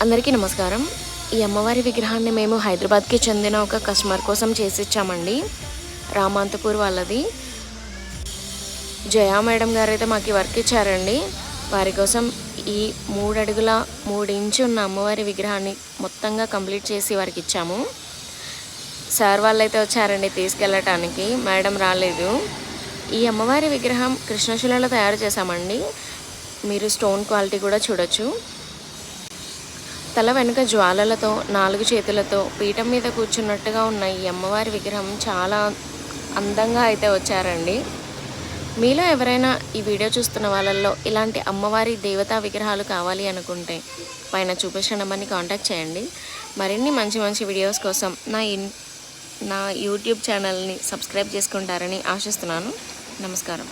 అందరికీ నమస్కారం. ఈ అమ్మవారి విగ్రహాన్ని మేము హైదరాబాద్కి చెందిన ఒక కస్టమర్ కోసం చేసి ఇచ్చామండి. రామాంతపూర్ వాళ్ళది. జయా మేడం గారు అయితే మాకు వర్క్ ఇచ్చారండి. వారి కోసం ఈ 3 అడుగుల 3 ఇంచు ఉన్న అమ్మవారి విగ్రహాన్ని మొత్తంగా కంప్లీట్ చేసి వారికి ఇచ్చాము. సార్ వాళ్ళైతే వచ్చారండి తీసుకెళ్ళటానికి, మేడం రాలేదు. ఈ అమ్మవారి విగ్రహం కృష్ణశిలలో తయారు చేశామండి. మీరు స్టోన్ క్వాలిటీ కూడా చూడొచ్చు. తల వెనుక జ్వాలలతో 4 చేతులతో పీఠం మీద కూర్చున్నట్టుగా ఉన్న ఈ అమ్మవారి విగ్రహం చాలా అందంగా అయితే వచ్చారండి. మీలో ఎవరైనా ఈ వీడియో చూస్తున్న వాళ్ళల్లో ఇలాంటి అమ్మవారి దేవతా విగ్రహాలు కావాలి అనుకుంటే పైన చూపించిన నెంబర్ని కాంటాక్ట్ చేయండి. మరిన్ని మంచి మంచి వీడియోస్ కోసం నా యూట్యూబ్ ఛానల్ని సబ్స్క్రైబ్ చేసుకుంటారని ఆశిస్తున్నాను. నమస్కారం.